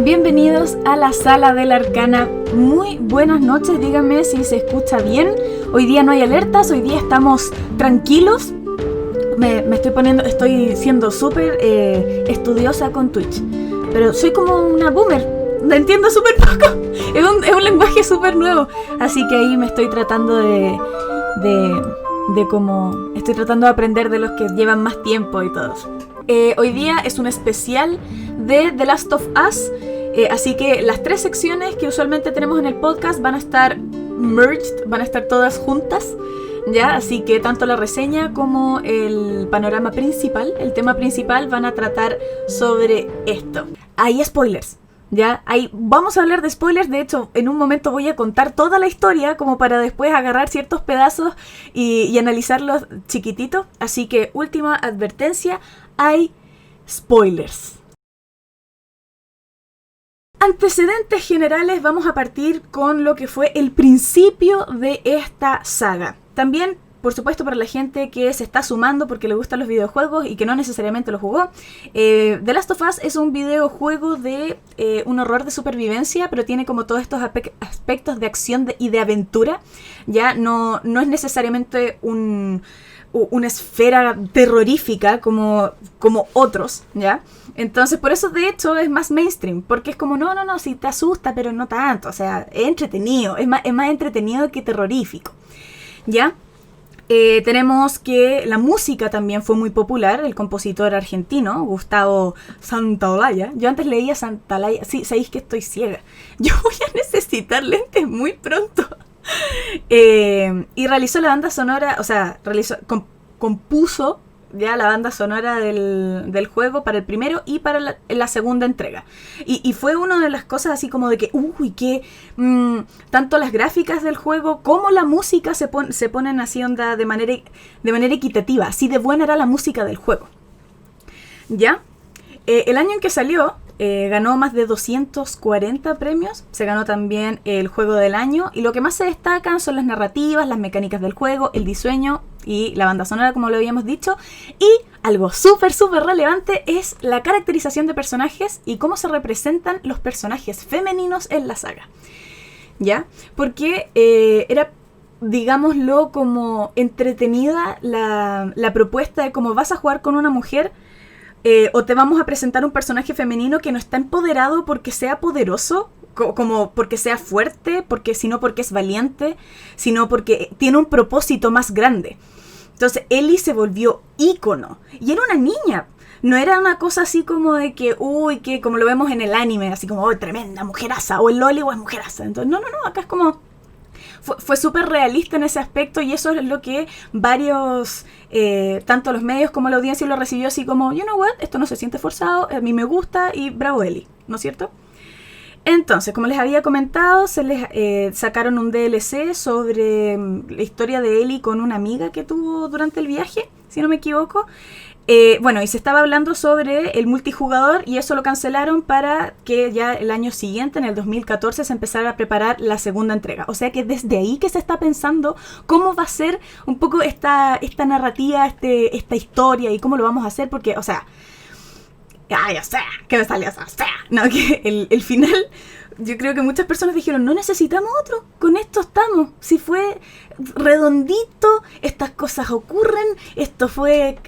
Bienvenidos a la Sala de la Arcana. Muy buenas noches, díganme si se escucha bien. Hoy día no hay alertas, hoy día estamos tranquilos. Estoy siendo súper estudiosa con Twitch. Pero soy como una boomer, la entiendo súper poco. Es un lenguaje súper nuevo. Así que ahí me estoy tratando estoy tratando de aprender de los que llevan más tiempo y todos. Hoy día es un especial de The Last of Us. Así que las 3 secciones que usualmente tenemos en el podcast van a estar merged, van a estar todas juntas, ¿ya? Así que tanto la reseña como el panorama principal, el tema principal, van a tratar sobre esto. Hay spoilers, ¿ya? Vamos a hablar de spoilers. De hecho, en un momento voy a contar toda la historia como para después agarrar ciertos pedazos y analizarlos chiquititos. Así que, última advertencia, hay spoilers. Antecedentes generales, vamos a partir con lo que fue el principio de esta saga. También, por supuesto, para la gente que se está sumando porque le gustan los videojuegos y que no necesariamente lo jugó, The Last of Us es un videojuego de un horror de supervivencia, pero tiene como todos estos aspectos de acción y de aventura. Ya no es necesariamente una esfera terrorífica como otros, ¿ya? Entonces, por eso, de hecho, es más mainstream, porque es como, no, sí te asusta, pero no tanto, o sea, es entretenido, es más entretenido que terrorífico, ¿ya? Tenemos que la música también fue muy popular, el compositor argentino, Gustavo Santaolalla. Yo antes leía Santaolalla, sí, sabéis que estoy ciega, yo voy a necesitar lentes muy pronto. Y realizó la banda sonora, o sea, compuso ya la banda sonora del juego para el primero y para la segunda entrega. Y fue una de las cosas así como de que, tanto las gráficas del juego como la música se ponen así onda de manera equitativa. Así de buena era la música del juego. ¿Ya? El año en que salió, ganó más de 240 premios. Se ganó también el juego del año. Y lo que más se destacan son las narrativas, las mecánicas del juego, el diseño y la banda sonora, como lo habíamos dicho. Y algo súper relevante es la caracterización de personajes y cómo se representan los personajes femeninos en la saga. ¿Ya? Porque era, digámoslo, como entretenida la propuesta de cómo vas a jugar con una mujer. O te vamos a presentar un personaje femenino que no está empoderado porque sea poderoso, como porque sea fuerte, sino porque es valiente, sino porque tiene un propósito más grande. Entonces Ellie se volvió ícono. Y era una niña. No era una cosa así como de que, que como lo vemos en el anime, así como, tremenda mujeraza, o el loli o es mujeraza. Entonces, no, acá es como... Fue súper realista en ese aspecto y eso es lo que varios, tanto los medios como la audiencia lo recibió así como, you know what, esto no se siente forzado, a mí me gusta y bravo Ellie, ¿no es cierto? Entonces, como les había comentado, se les sacaron un DLC sobre la historia de Ellie con una amiga que tuvo durante el viaje, si no me equivoco. Y se estaba hablando sobre el multijugador y eso lo cancelaron para que ya el año siguiente, en el 2014, se empezara a preparar la segunda entrega. O sea que desde ahí que se está pensando cómo va a ser un poco esta narrativa, esta historia y cómo lo vamos a hacer, porque, que me salió que el final, yo creo que muchas personas dijeron, no necesitamos otro, con esto estamos, si fue redondito, estas cosas ocurren, esto fue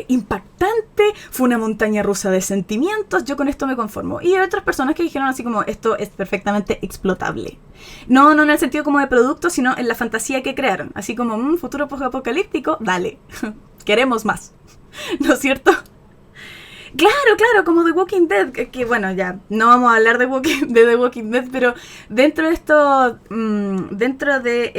impactante, fue una montaña rusa de sentimientos, yo con esto me conformo. Y hay otras personas que dijeron así como, esto es perfectamente explotable. No en el sentido como de producto, sino en la fantasía que crearon, así como, futuro post-apocalíptico, dale, queremos más, ¿no es cierto? Claro, como The Walking Dead, que bueno, ya no vamos a hablar de The Walking Dead, pero dentro de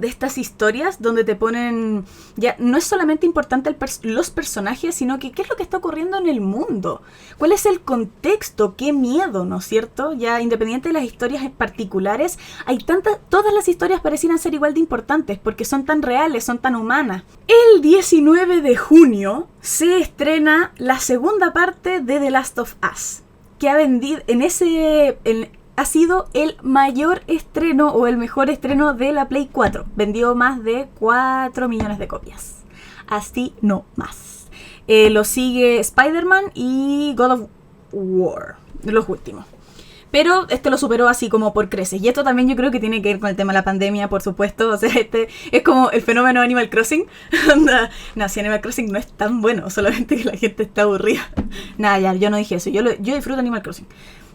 estas historias donde te ponen, ya no es solamente importante los personajes, sino que qué es lo que está ocurriendo en el mundo, cuál es el contexto, qué miedo, ¿no es cierto? Ya independiente de las historias particulares, todas las historias parecieran ser igual de importantes porque son tan reales, son tan humanas. El 19 de junio se estrena la segunda parte de The Last of Us, que ha vendido ha sido el mayor estreno o el mejor estreno de la Play 4. Vendió más de 4 millones de copias. Así no más. Lo sigue Spider-Man y God of War, los últimos. Pero este lo superó así como por creces. Y esto también yo creo que tiene que ver con el tema de la pandemia, por supuesto. O sea, este es como el fenómeno Animal Crossing. No, si Animal Crossing no es tan bueno, solamente que la gente está aburrida. Nada, ya, yo no dije eso. Yo disfruto Animal Crossing.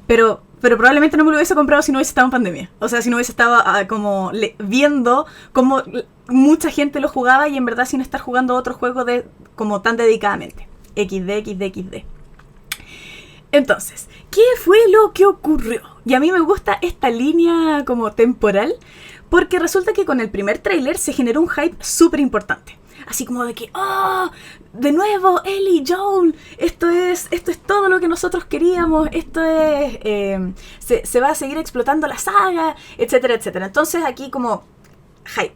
Pero probablemente no me lo hubiese comprado si no hubiese estado en pandemia. O sea, si no hubiese estado viendo cómo mucha gente lo jugaba y en verdad sin estar jugando otro juego como tan dedicadamente. XD. Entonces, ¿qué fue lo que ocurrió? Y a mí me gusta esta línea como temporal, porque resulta que con el primer tráiler se generó un hype súper importante. Así como de que, ¡oh! De nuevo, Ellie, Joel, esto es todo lo que nosotros queríamos, esto es, se va a seguir explotando la saga, etcétera, etcétera. Entonces aquí como hype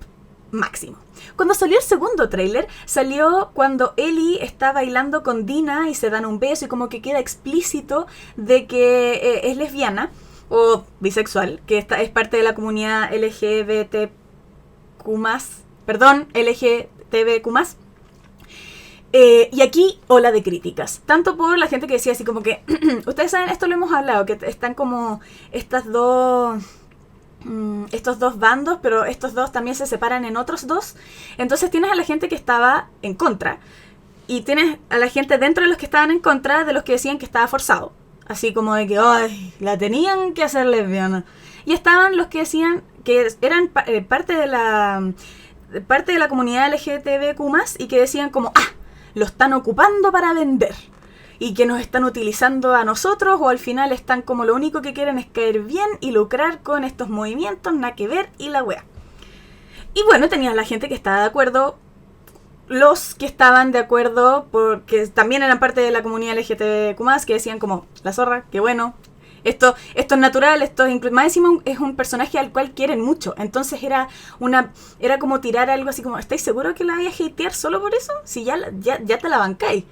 máximo. Cuando salió el segundo tráiler, salió cuando Ellie está bailando con Dina y se dan un beso y como que queda explícito de que es lesbiana o bisexual, que es parte de la comunidad LGBTQ+, LGTBQ+. Y aquí, ola de críticas. Tanto por la gente que decía así como que, ustedes saben, esto lo hemos hablado, que están como estos dos bandos, pero estos dos también se separan en otros dos. Entonces tienes a la gente que estaba en contra y tienes a la gente dentro de los que estaban en contra de los que decían que estaba forzado. Así como de que, ¡ay! La tenían que hacer lesbiana. Y estaban los que decían que eran parte de la comunidad LGTBQ+, y que decían como, lo están ocupando para vender. Y que nos están utilizando a nosotros, o al final están como lo único que quieren es caer bien y lucrar con estos movimientos, nada que ver, y la wea. Y bueno, tenías la gente que estaba de acuerdo, los que estaban de acuerdo, porque también eran parte de la comunidad LGTBQ+, que decían como, la zorra, qué bueno, esto es natural, esto es más encima es un personaje al cual quieren mucho. Entonces era como tirar algo así como, ¿estáis seguros que la vais a hatear solo por eso? Si ya te la bancáis.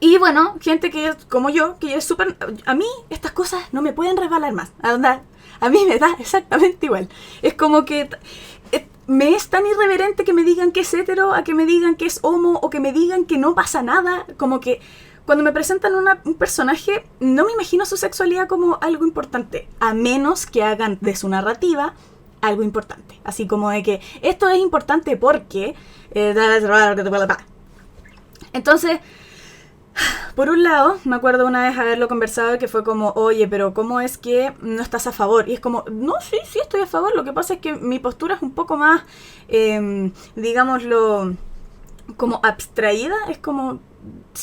Y bueno, gente que como yo, que es súper... A mí estas cosas no me pueden resbalar más. A mí me da exactamente igual. Es como que me es tan irreverente que me digan que es hetero, a que me digan que es homo, o que me digan que no pasa nada. Como que cuando me presentan un personaje, no me imagino su sexualidad como algo importante, a menos que hagan de su narrativa algo importante. Así como de que esto es importante porque... Entonces... Por un lado, me acuerdo una vez haberlo conversado que fue como, oye, pero ¿cómo es que no estás a favor? Y es como, no, sí estoy a favor. Lo que pasa es que mi postura es un poco más, digámoslo, como abstraída. Es como,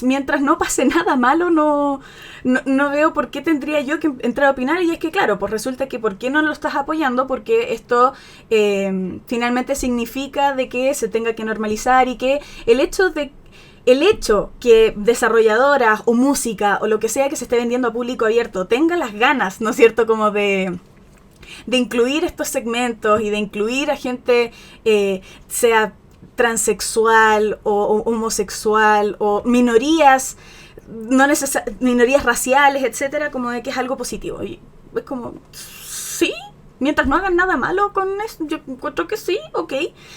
mientras no pase nada malo, no veo por qué tendría yo que entrar a opinar. Y es que, claro, pues resulta que ¿por qué no lo estás apoyando? Porque esto finalmente significa de que se tenga que normalizar y que el hecho que desarrolladoras o música o lo que sea que se esté vendiendo a público abierto tenga las ganas, ¿no es cierto?, como de incluir estos segmentos y de incluir a gente, sea transexual o homosexual o minorías, minorías raciales, etcétera, como de que es algo positivo. Y es como, sí, mientras no hagan nada malo con eso, yo encuentro que sí, ok.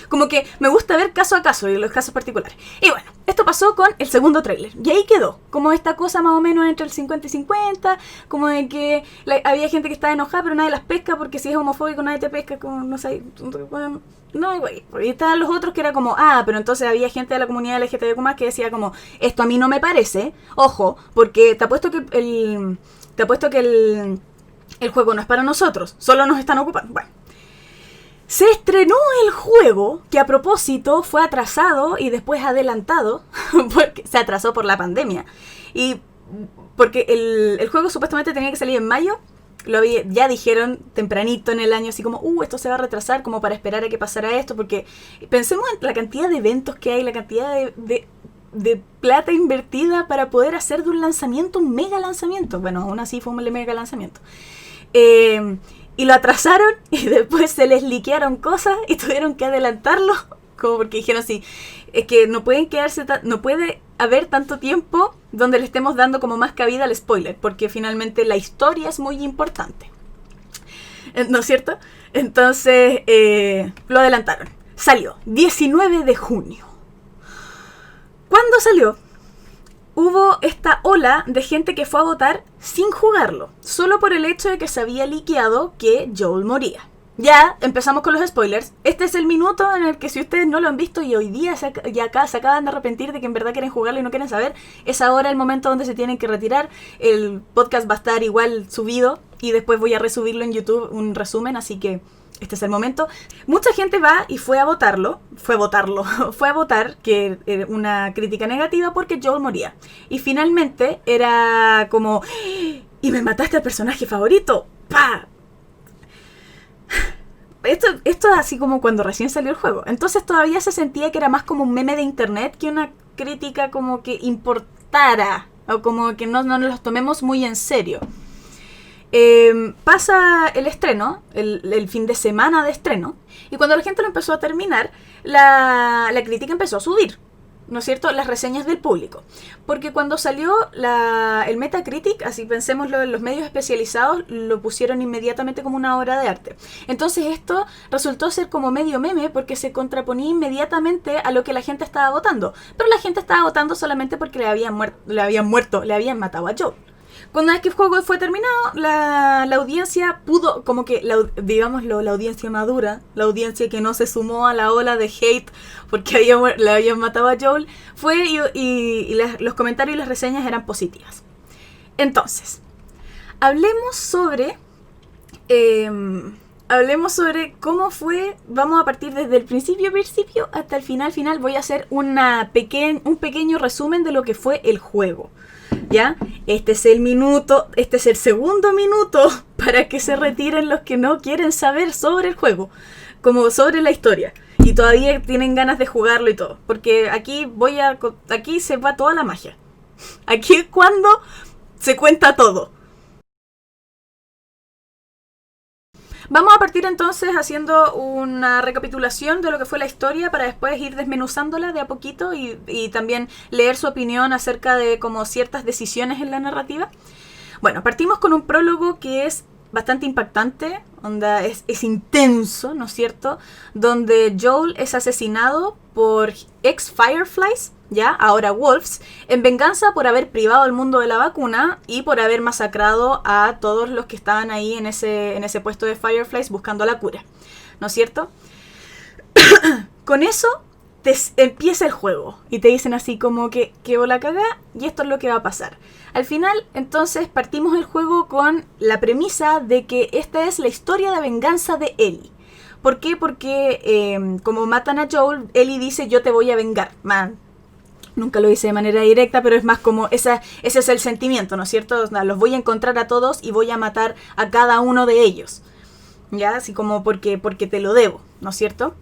Como que me gusta ver caso a caso y los casos particulares. Y bueno, esto pasó con el segundo tráiler. Y ahí quedó, como esta cosa más o menos entre el 50 y 50, como de que había gente que estaba enojada, pero nadie las pesca, porque si es homofóbico nadie te pesca, como no sé, no, güey. Y estaban los otros que era como, pero entonces había gente de la comunidad LGTBQ+, que decía como, esto a mí no me parece, ojo, porque te apuesto que el juego no es para nosotros, solo nos están ocupando. Bueno, se estrenó el juego, que a propósito fue atrasado y después adelantado, porque se atrasó por la pandemia. Y porque el juego supuestamente tenía que salir en mayo, ya dijeron tempranito en el año, así como, esto se va a retrasar, como para esperar a que pasara esto, porque pensemos en la cantidad de eventos que hay, la cantidad de plata invertida para poder hacer de un lanzamiento un mega lanzamiento. Bueno, aún así fue un mega lanzamiento. Y lo atrasaron y después se les liquearon cosas y tuvieron que adelantarlo, como porque dijeron sí, es que no puede haber tanto tiempo donde le estemos dando como más cabida al spoiler, porque finalmente la historia es muy importante, ¿no es cierto? Entonces lo adelantaron. Salió 19 de junio. ¿Cuándo salió? hubo esta ola de gente que fue a votar sin jugarlo, solo por el hecho de que se había liqueado que Joel moría. Ya empezamos con los spoilers. Este es el minuto en el que, si ustedes no lo han visto y hoy día ya acá se acaban de arrepentir de que en verdad quieren jugarlo y no quieren saber, es ahora el momento donde se tienen que retirar. El podcast va a estar igual subido y después voy a resubirlo en YouTube, un resumen, así que este es el momento. Mucha gente va y fue a votar, que era una crítica negativa porque Joel moría. Y finalmente era como, ¡y me mataste al personaje favorito! ¡Pah! Esto es así como cuando recién salió el juego. Entonces todavía se sentía que era más como un meme de internet que una crítica como que importara, o como que no nos los tomemos muy en serio. Pasa el estreno, el fin de semana de estreno, y cuando la gente lo empezó a terminar, la crítica empezó a subir, ¿no es cierto? Las reseñas del público. Porque cuando salió el Metacritic, así pensémoslo, en los medios especializados lo pusieron inmediatamente como una obra de arte. Entonces esto resultó ser como medio meme porque se contraponía inmediatamente a lo que la gente estaba votando. Pero la gente estaba votando solamente porque le habían matado a Joel. Cuando el juego fue terminado, la audiencia pudo, como que, digámoslo, la audiencia madura, la audiencia que no se sumó a la ola de hate porque le habían matado a Joel, fue y los comentarios y las reseñas eran positivas. Entonces, hablemos sobre cómo fue. Vamos a partir desde el principio hasta el final. Voy a hacer un pequeño resumen de lo que fue el juego. ¿Ya? Este es el segundo minuto para que se retiren los que no quieren saber sobre el juego, como sobre la historia, y todavía tienen ganas de jugarlo y todo, porque aquí se va toda la magia. Aquí es cuando se cuenta todo. Vamos a partir entonces haciendo una recapitulación de lo que fue la historia para después ir desmenuzándola de a poquito y también leer su opinión acerca de como ciertas decisiones en la narrativa. Bueno, partimos con un prólogo que es bastante impactante, es intenso, ¿no es cierto? Donde Joel es asesinado por ex-Fireflies, ya, ahora Wolves, en venganza por haber privado al mundo de la vacuna y por haber masacrado a todos los que estaban ahí en ese puesto de Fireflies buscando la cura, ¿no es cierto? Con eso empieza el juego y te dicen así como que la cagá y esto es lo que va a pasar. Al final, entonces, partimos el juego con la premisa de que esta es la historia de venganza de Ellie. ¿Por qué? Porque como matan a Joel, Ellie dice, yo te voy a vengar. Nunca lo dice de manera directa, pero es más como ese es el sentimiento, ¿no es cierto? O sea, los voy a encontrar a todos y voy a matar a cada uno de ellos. ¿Ya? Así como porque te lo debo, ¿no es cierto?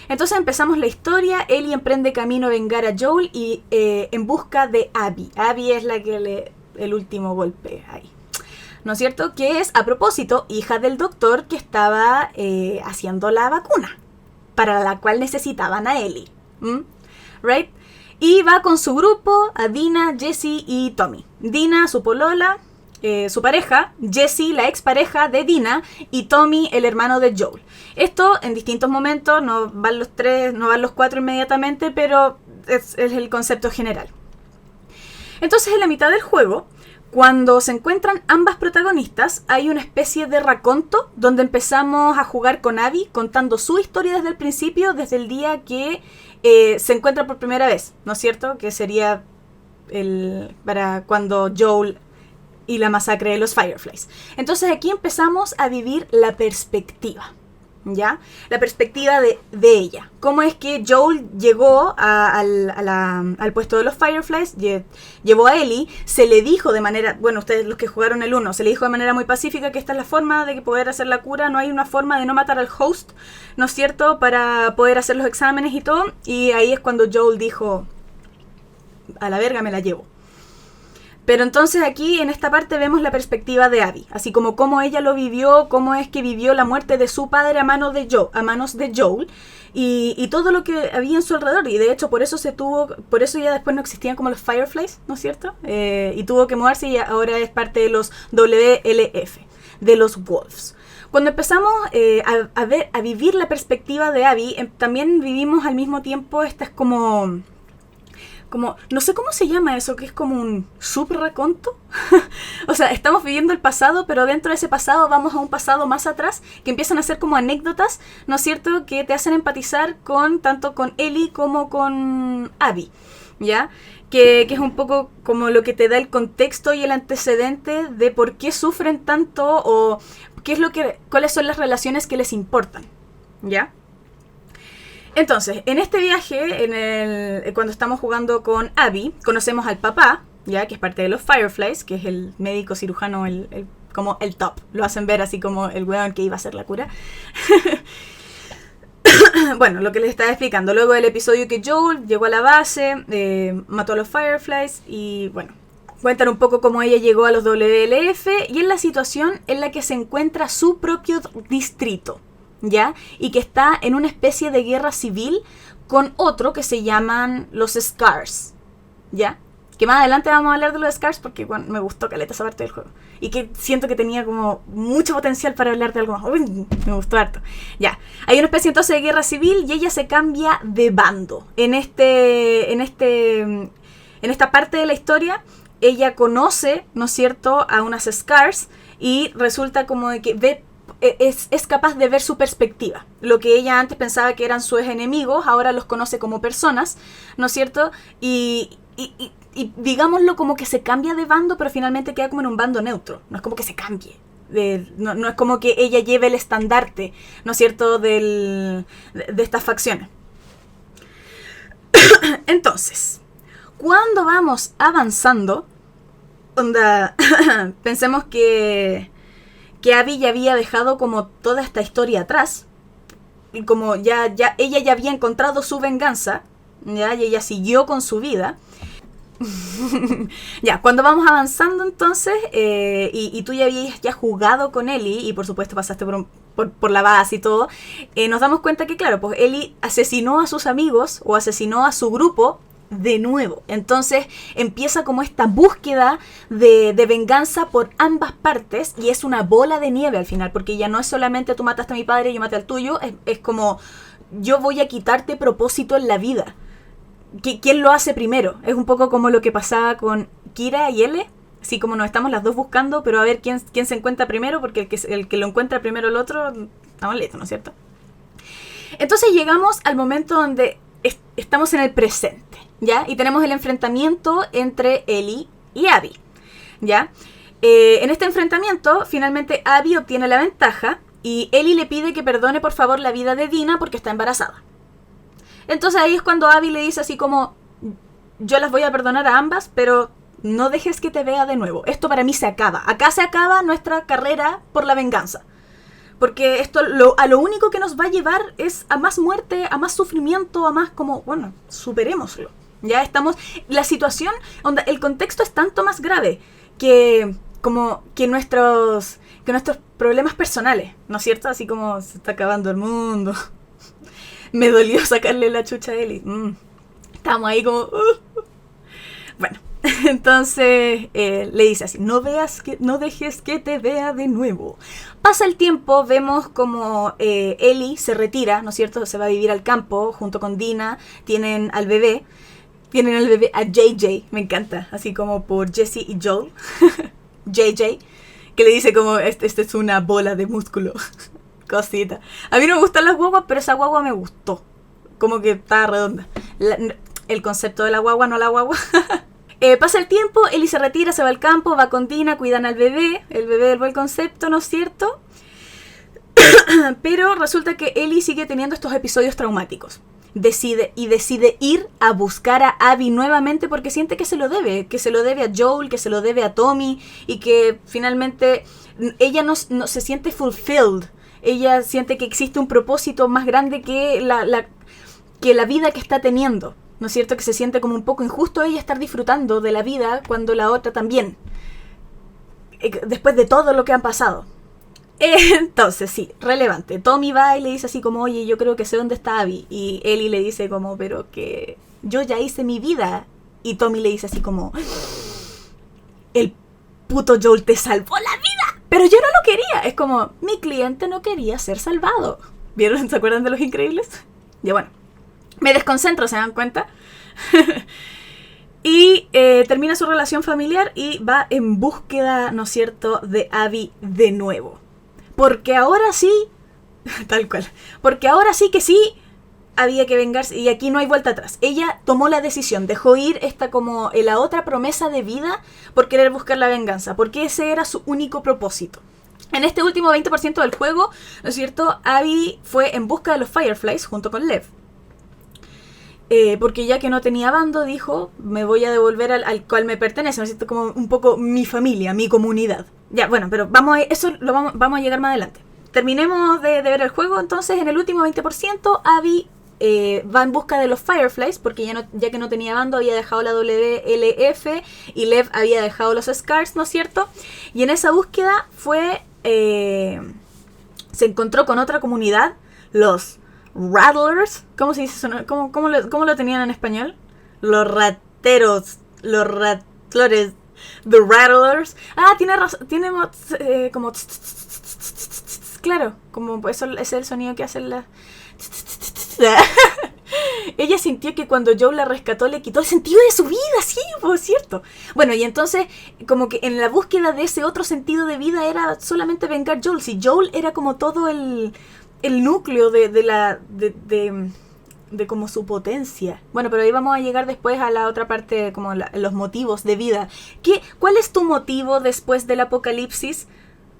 Entonces empezamos la historia. Ellie emprende camino a vengar a Joel y en busca de Abby. Abby es la que el último golpe ahí, ¿no es cierto? Que es, a propósito, hija del doctor que estaba haciendo la vacuna, para la cual necesitaban a Ellie. ¿Right? Y va con su grupo a Dina, Jessie y Tommy. Dina, su polola, su pareja, Jessie, la expareja de Dina, y Tommy, el hermano de Joel. Esto en distintos momentos, no van los cuatro inmediatamente, pero es el concepto general. Entonces, en la mitad del juego, cuando se encuentran ambas protagonistas, hay una especie de raconto donde empezamos a jugar con Abby, contando su historia desde el principio, desde el día que se encuentra por primera vez, ¿no es cierto? Que sería para cuando Joel y la masacre de los Fireflies. Entonces aquí empezamos a vivir la perspectiva, ¿ya? La perspectiva de ella. ¿Cómo es que Joel llegó al puesto de los Fireflies? Llevó a Ellie, se le dijo de manera, bueno, ustedes los que jugaron el 1, se le dijo de manera muy pacífica que esta es la forma de poder hacer la cura, no hay una forma de no matar al host, ¿no es cierto?, para poder hacer los exámenes y todo, y ahí es cuando Joel dijo, a la verga me la llevo. Pero entonces aquí en esta parte vemos la perspectiva de Abby, así como cómo ella lo vivió, cómo es que vivió la muerte de su padre a manos de Joel y todo lo que había en su alrededor. Y de hecho por eso ya después no existían como los Fireflies, ¿no es cierto? Y tuvo que mudarse y ahora es parte de los WLF, de los Wolves. Cuando empezamos a vivir la perspectiva de Abby, también vivimos al mismo tiempo estas como como, no sé cómo se llama eso, que es como un subraconto. O sea, estamos viviendo el pasado, pero dentro de ese pasado vamos a un pasado más atrás, que empiezan a ser como anécdotas, ¿no es cierto?, que te hacen empatizar con tanto con Ellie como con Abby, ¿ya? Que es un poco como lo que te da el contexto y el antecedente de por qué sufren tanto o cuáles son las relaciones que les importan, ¿ya? Entonces, en este viaje, cuando estamos jugando con Abby, conocemos al papá, ya, que es parte de los Fireflies, que es el médico cirujano, como el top. Lo hacen ver así como el weón que iba a hacer la cura. Bueno, lo que les estaba explicando. Luego del episodio que Joel llegó a la base, mató a los Fireflies y, bueno, cuentan un poco cómo ella llegó a los WLF y en la situación en la que se encuentra su propio distrito, ¿ya? Y que está en una especie de guerra civil con otro que se llaman los Scars, ¿ya? Que más adelante vamos a hablar de los Scars porque, bueno, me gustó caleta esa parte del juego. Y que siento que tenía como mucho potencial para hablar de algo más. Uy, me gustó harto. Ya, hay una especie entonces de guerra civil y ella se cambia de bando. En esta parte de la historia, ella conoce, ¿no es cierto?, a unas Scars y resulta como de que es capaz de ver su perspectiva. Lo que ella antes pensaba que eran sus enemigos, ahora los conoce como personas, ¿no es cierto? Y digámoslo como que se cambia de bando, pero finalmente queda como en un bando neutro. No es como que se cambie. No es como que ella lleve el estandarte, ¿no es cierto?, de estas facciones. Entonces, cuando vamos avanzando, pensemos que Abby ya había dejado como toda esta historia atrás, y como ella ya había encontrado su venganza, ¿ya? Y ella siguió con su vida. Ya, cuando vamos avanzando entonces, y tú ya habías jugado con Ellie, y por supuesto pasaste por la base y todo, nos damos cuenta que, claro, pues Ellie asesinó a sus amigos, o asesinó a su grupo, de nuevo. Entonces empieza como esta búsqueda de venganza por ambas partes, y es una bola de nieve al final, porque ya no es solamente tú mataste a mi padre y yo maté al tuyo, es como yo voy a quitarte propósito en la vida. ¿Quién lo hace primero? Es un poco como lo que pasaba con Kira y L, así como nos estamos las dos buscando, pero a ver quién se encuentra primero, porque el que lo encuentra primero el otro, estamos listos, ¿no es cierto? Entonces llegamos al momento donde estamos en el presente, ¿ya? Y tenemos el enfrentamiento entre Ellie y Abby, ¿ya? En este enfrentamiento, finalmente Abby obtiene la ventaja y Ellie le pide que perdone por favor la vida de Dina porque está embarazada. Entonces ahí es cuando Abby le dice así como, yo las voy a perdonar a ambas, pero no dejes que te vea de nuevo. Esto para mí se acaba. Acá se acaba nuestra carrera por la venganza. Porque esto a lo único que nos va a llevar es a más muerte, a más sufrimiento, a más como, bueno, superémoslo. Ya estamos, la situación, el contexto es tanto más grave que nuestros problemas personales, ¿no es cierto? Así como se está acabando el mundo. Me dolió sacarle la chucha a Ellie. Estamos ahí como... Bueno, entonces le dice así, no dejes que te vea de nuevo. Pasa el tiempo, vemos como Ellie se retira, ¿no es cierto? Se va a vivir al campo junto con Dina, tienen al bebé a JJ, me encanta, así como por Jesse y Joel. JJ, que le dice como, este es una bola de músculo. Cosita. A mí no me gustan las guaguas, pero esa guagua me gustó. Como que estaba redonda. El concepto de la guagua, no la guagua. Pasa el tiempo, Ellie se retira, se va al campo, va con Dina, cuidan al bebé. El bebé del buen concepto, ¿no es cierto? Pero resulta que Ellie sigue teniendo estos episodios traumáticos. Decide ir a buscar a Abby nuevamente porque siente que se lo debe a Joel, que se lo debe a Tommy, y que finalmente ella no se siente fulfilled. Ella siente que existe un propósito más grande que la vida que está teniendo, ¿no es cierto? Que se siente como un poco injusto ella estar disfrutando de la vida cuando la otra también, después de todo lo que han pasado. Entonces, sí, relevante. Tommy va y le dice así como, oye, yo creo que sé dónde está Abby. Y Ellie le dice como, pero que yo ya hice mi vida. Y Tommy le dice así como, el puto Joel te salvó la vida, pero yo no lo quería. Es como, mi cliente no quería ser salvado. ¿Vieron? ¿Se acuerdan de Los Increíbles? Ya bueno, me desconcentro, ¿se dan cuenta? Y termina su relación familiar y va en búsqueda, ¿no es cierto?, de Abby de nuevo. Porque ahora sí, tal cual, porque ahora sí que sí había que vengarse y aquí no hay vuelta atrás. Ella tomó la decisión, dejó ir esta como la otra promesa de vida por querer buscar la venganza, porque ese era su único propósito. En este último 20% del juego, ¿no es cierto?, Abby fue en busca de los Fireflies junto con Lev. Porque ya que no tenía bando, dijo, me voy a devolver al cual me pertenece, ¿no es cierto?, como un poco mi familia, mi comunidad. Ya, bueno, pero eso vamos a llegar más adelante. Terminemos de ver el juego, entonces en el último 20%, Abby va en busca de los Fireflies, porque ya que no tenía bando, había dejado la WLF y Lev había dejado los Scars, ¿no es cierto? Y en esa búsqueda se encontró con otra comunidad, los Rattlers. ¿Cómo se dice eso? ¿Cómo lo tenían en español? Los rateros, los ratlores, the Rattlers. Ah, tiene como claro, como eso es el sonido que hacen las. Ella sintió que cuando Joel la rescató le quitó el sentido de su vida, sí, por cierto. Bueno, y entonces como que en la búsqueda de ese otro sentido de vida era solamente vengar a Joel. Si Joel era como todo el núcleo de como su potencia. Bueno, pero ahí vamos a llegar después a la otra parte, como los motivos de vida. ¿Cuál es tu motivo después del apocalipsis?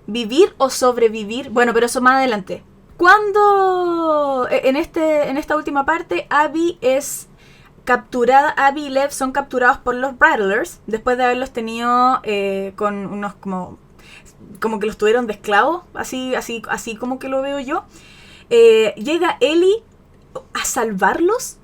¿Vivir o sobrevivir? Bueno, pero eso más adelante. Cuando en esta última parte Abby es capturada, Abby y Lev son capturados por los Rattlers después de haberlos tenido con unos como que los tuvieron de esclavos, así como que lo veo yo. Llega Ellie a salvarlos,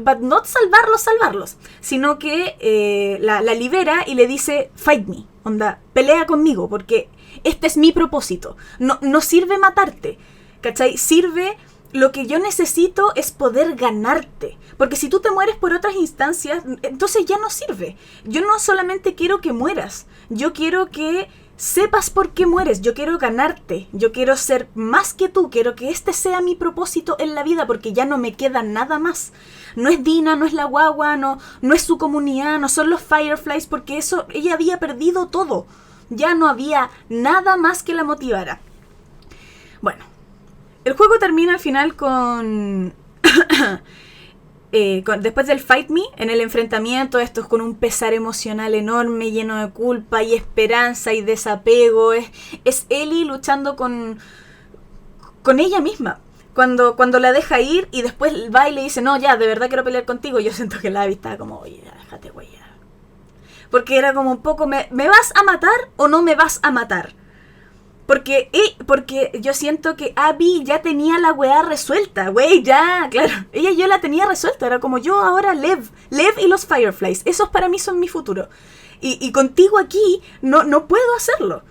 but not salvarlos, sino que la libera y le dice, fight me, onda, pelea conmigo, porque este es mi propósito. No sirve matarte, ¿cachai? Sirve, lo que yo necesito es poder ganarte. Porque si tú te mueres por otras instancias, entonces ya no sirve. Yo no solamente quiero que mueras, yo quiero que sepas por qué mueres, yo quiero ganarte, yo quiero ser más que tú, quiero que este sea mi propósito en la vida, porque ya no me queda nada más. No es Dina, no es la guagua, no es su comunidad, no son los Fireflies, porque eso, ella había perdido todo. Ya no había nada más que la motivara. Bueno, el juego termina al final con después del Fight Me, en el enfrentamiento, esto es con un pesar emocional enorme, lleno de culpa y esperanza y desapego. Es Ellie luchando con ella misma. Cuando la deja ir y después va y le dice, no, ya, de verdad quiero pelear contigo, yo siento que la Abby estaba como, oye, déjate, güey. Porque era como un poco, ¿me vas a matar o no me vas a matar? Porque yo siento que Abby ya tenía la weá resuelta, güey, ya, claro. Ella ya la tenía resuelta, era como yo ahora Lev y los Fireflies. Esos para mí son mi futuro. Y contigo aquí no puedo hacerlo.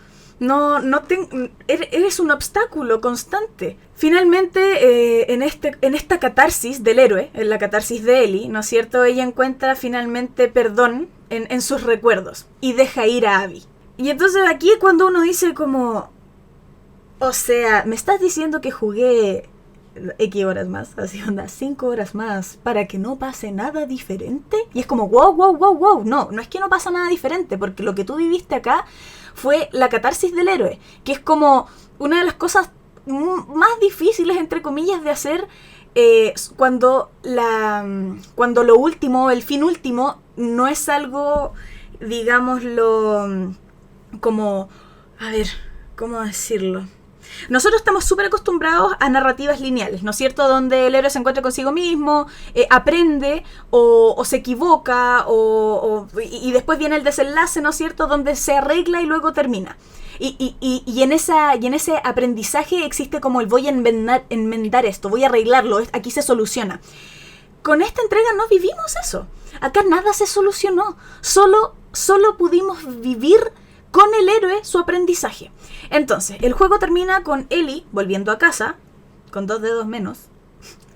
Eres un obstáculo constante. Finalmente, en esta catarsis del héroe, en la catarsis de Ellie, ¿no es cierto? Ella encuentra finalmente perdón en sus recuerdos y deja ir a Abby. Y entonces aquí es cuando uno dice como, o sea, ¿me estás diciendo que jugué X horas más? Así onda, 5 horas más para que no pase nada diferente. Y es como, wow. No es que no pasa nada diferente, porque lo que tú viviste acá fue la catarsis del héroe, que es como una de las cosas más difíciles, entre comillas, de hacer cuando lo último, el fin último, no es algo, digámoslo, como, a ver, ¿cómo decirlo? Nosotros estamos súper acostumbrados a narrativas lineales, ¿no es cierto? Donde el héroe se encuentra consigo mismo, aprende o se equivoca y después viene el desenlace, ¿no es cierto? Donde se arregla y luego termina. Y en ese aprendizaje existe como el voy a enmendar esto, voy a arreglarlo, aquí se soluciona. Con esta entrega no vivimos eso. Acá nada se solucionó. Solo pudimos vivir con el héroe su aprendizaje. Entonces, el juego termina con Ellie volviendo a casa, con 2 dedos menos,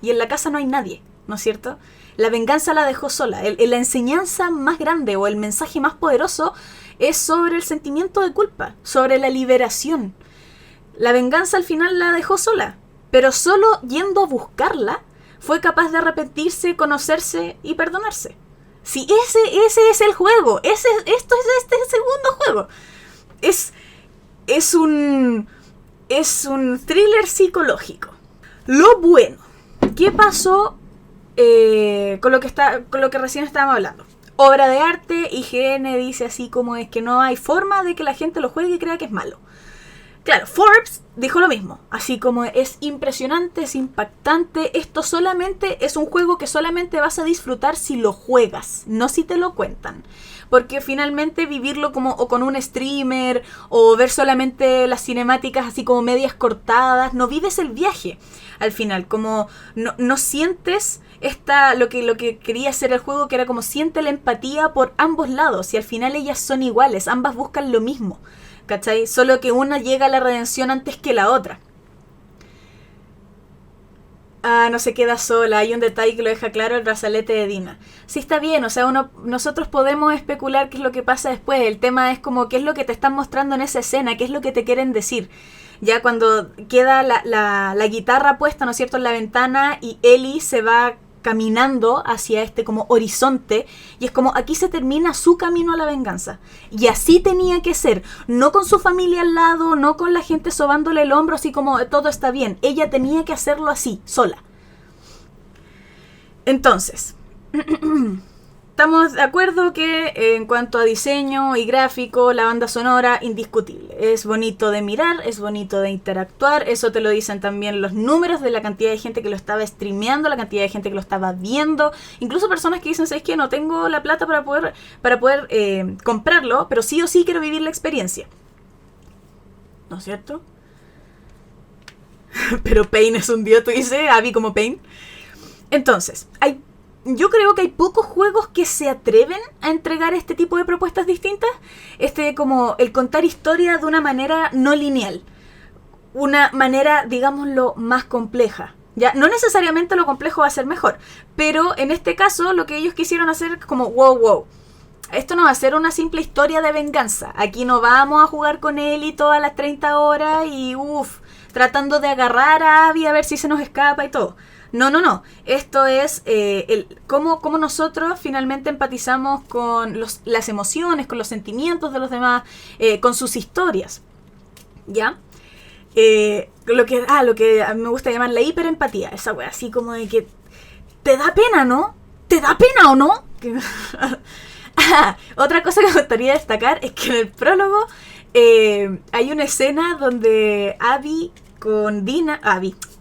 y en la casa no hay nadie, ¿no es cierto? La venganza la dejó sola. La enseñanza más grande o el mensaje más poderoso es sobre el sentimiento de culpa, sobre la liberación. La venganza al final la dejó sola, pero solo yendo a buscarla fue capaz de arrepentirse, conocerse y perdonarse. Si ese es el juego, esto es este segundo juego. Es un thriller psicológico. Lo bueno, ¿qué pasó con lo que recién estábamos hablando? Obra de arte, IGN dice así como es que no hay forma de que la gente lo juegue y crea que es malo. Claro, Forbes dijo lo mismo, así como es impresionante, es impactante, esto solamente es un juego que solamente vas a disfrutar si lo juegas, no si te lo cuentan. Porque finalmente vivirlo como o con un streamer o ver solamente las cinemáticas así como medias cortadas, no vives el viaje al final, como no sientes lo que quería hacer el juego, que era como siente la empatía por ambos lados y al final ellas son iguales, ambas buscan lo mismo. ¿Cachai? Solo que una llega a la redención antes que la otra. No se queda sola. Hay un detalle que lo deja claro el brazalete de Dina. Sí, está bien, o sea, nosotros podemos especular qué es lo que pasa después. El tema es como qué es lo que te están mostrando en esa escena, qué es lo que te quieren decir. Ya cuando queda la guitarra puesta, ¿no es cierto?, en la ventana y Ellie se va caminando hacia este como horizonte y es como aquí se termina su camino a la venganza y así tenía que ser, no con su familia al lado, no con la gente sobándole el hombro así como todo está bien, ella tenía que hacerlo así, sola. Entonces estamos de acuerdo que en cuanto a diseño y gráfico, la banda sonora, indiscutible. Es bonito de mirar, es bonito de interactuar. Eso te lo dicen también los números de la cantidad de gente que lo estaba streameando, la cantidad de gente que lo estaba viendo. Incluso personas que dicen, ¿sabes qué? No tengo la plata para poder comprarlo, pero sí o sí quiero vivir la experiencia. ¿No es cierto? Pero Pain es un dios, tú dices, Abby como Pain. Entonces, yo creo que hay pocos juegos que se atreven a entregar este tipo de propuestas distintas. Como el contar historia de una manera no lineal. Una manera, digámoslo, más compleja. Ya, no necesariamente lo complejo va a ser mejor. Pero en este caso, lo que ellos quisieron hacer es como, wow. Esto no va a ser una simple historia de venganza. Aquí no vamos a jugar con Ellie todas las 30 horas y tratando de agarrar a Abby a ver si se nos escapa y todo. No. Esto es cómo nosotros finalmente empatizamos con las emociones, con los sentimientos de los demás, con sus historias. ¿Ya? Lo que a mí me gusta llamar la hiperempatía. Esa wea así como de que te da pena, ¿no? ¿Te da pena o no? Otra cosa que me gustaría destacar es que en el prólogo hay una escena donde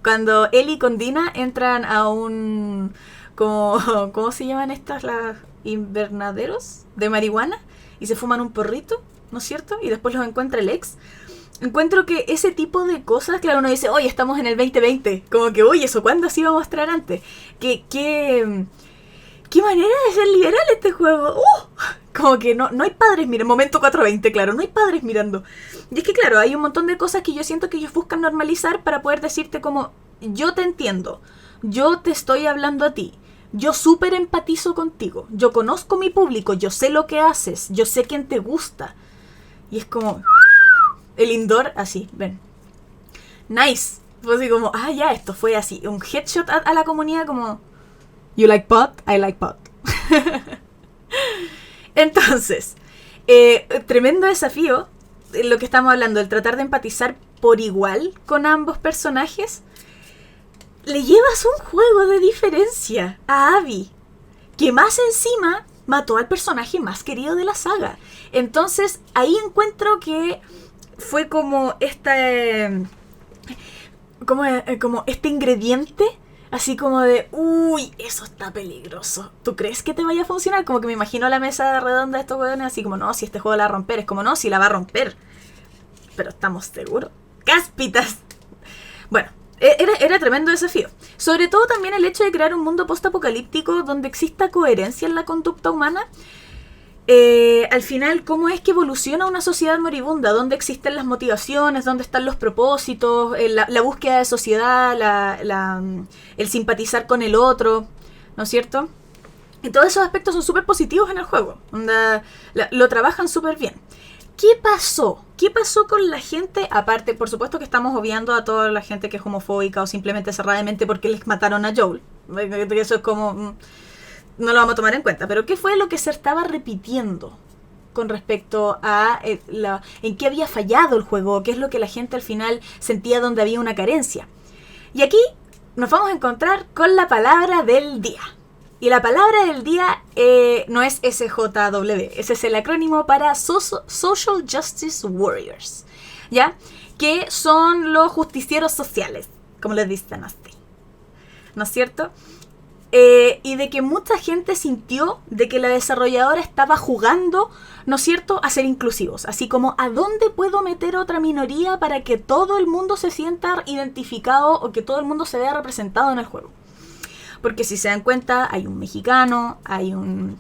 cuando Ellie con Dina entran a un ¿cómo se llaman estas? Las invernaderos de marihuana y se fuman un porrito, ¿no es cierto? Y después los encuentra el ex. Encuentro que ese tipo de cosas, claro, uno dice, oye, estamos en el 2020, como que, oye, ¿eso cuándo se iba a mostrar antes? ¿Qué manera de ser liberal este juego? Como que no hay padres mirando. Momento 420, claro, no hay padres mirando. Y es que claro, hay un montón de cosas que yo siento que ellos buscan normalizar para poder decirte como, yo te entiendo, yo te estoy hablando a ti, yo súper empatizo contigo, yo conozco mi público, yo sé lo que haces, yo sé quién te gusta. Y es como, el indoor así, ven. Nice. Fue así como, ya, esto fue así, un headshot a la comunidad como, you like pot, I like pot. Entonces, tremendo desafío, lo que estamos hablando, el tratar de empatizar por igual con ambos personajes. Le llevas un juego de diferencia a Abby, que más encima mató al personaje más querido de la saga. Entonces, ahí encuentro que fue como como este ingrediente así como de, eso está peligroso. ¿Tú crees que te vaya a funcionar? Como que me imagino la mesa redonda de estos hueones así como, no, si este juego la va a romper. Es como, no, si la va a romper. Pero estamos seguros. ¡Cáspitas! Bueno, era tremendo desafío. Sobre todo también el hecho de crear un mundo post-apocalíptico donde exista coherencia en la conducta humana. Al final, ¿cómo es que evoluciona una sociedad moribunda? ¿Dónde existen las motivaciones? ¿Dónde están los propósitos? La búsqueda de sociedad, el simpatizar con el otro, ¿no es cierto? Y todos esos aspectos son súper positivos en el juego. Lo trabajan súper bien. ¿Qué pasó? ¿Qué pasó con la gente? Aparte, por supuesto que estamos obviando a toda la gente que es homofóbica o simplemente cerradamente porque les mataron a Joel. Eso es como... no lo vamos a tomar en cuenta, pero ¿qué fue lo que se estaba repitiendo con respecto a en qué había fallado el juego? ¿Qué es lo que la gente al final sentía donde había una carencia? Y aquí nos vamos a encontrar con la palabra del día. Y la palabra del día no es SJW, ese es el acrónimo para Social Justice Warriors, ¿ya? Que son los justicieros sociales, como les dicen así, ¿no es cierto? Y de que mucha gente sintió de que la desarrolladora estaba jugando, ¿no es cierto?, a ser inclusivos. Así como, ¿a dónde puedo meter otra minoría para que todo el mundo se sienta identificado o que todo el mundo se vea representado en el juego? Porque si se dan cuenta, hay un mexicano, hay un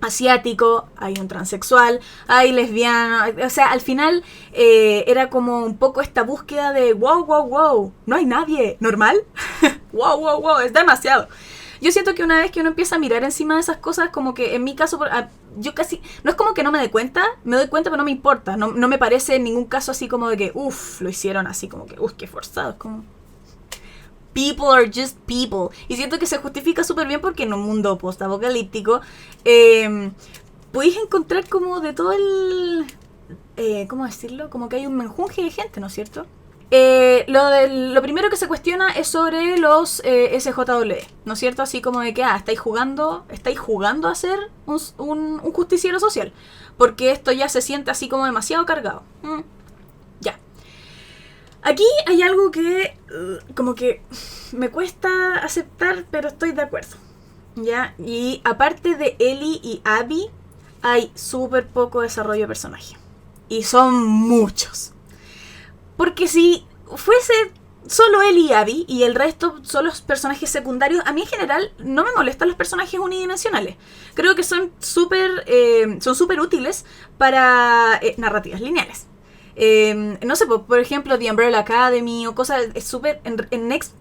asiático, hay un transexual, hay lesbiana. O sea, al final era como un poco esta búsqueda de wow, no hay nadie normal. wow, es demasiado. Yo siento que una vez que uno empieza a mirar encima de esas cosas, como que en mi caso, yo casi, no es como que no me doy cuenta pero no me importa, no me parece en ningún caso así como de que, lo hicieron así, como que, qué forzado, es como... People are just people. Y siento que se justifica súper bien porque en un mundo post-apocalíptico podéis encontrar como de todo el... ¿cómo decirlo? Como que hay un menjunje de gente, ¿no es cierto? Lo primero que se cuestiona es sobre los SJW, ¿no es cierto? Así como de que, estáis jugando a ser un justiciero social, porque esto ya se siente así como demasiado cargado. Ya. Aquí hay algo que como que me cuesta aceptar, pero estoy de acuerdo, ¿ya? Y aparte de Ellie y Abby, hay súper poco desarrollo de personaje. Y son muchos. Porque si fuese solo Ellie y Abby y el resto son los personajes secundarios, a mí en general no me molestan los personajes unidimensionales. Creo que son súper útiles para narrativas lineales. No sé, por ejemplo, The Umbrella Academy o cosas, es súper... En Netflix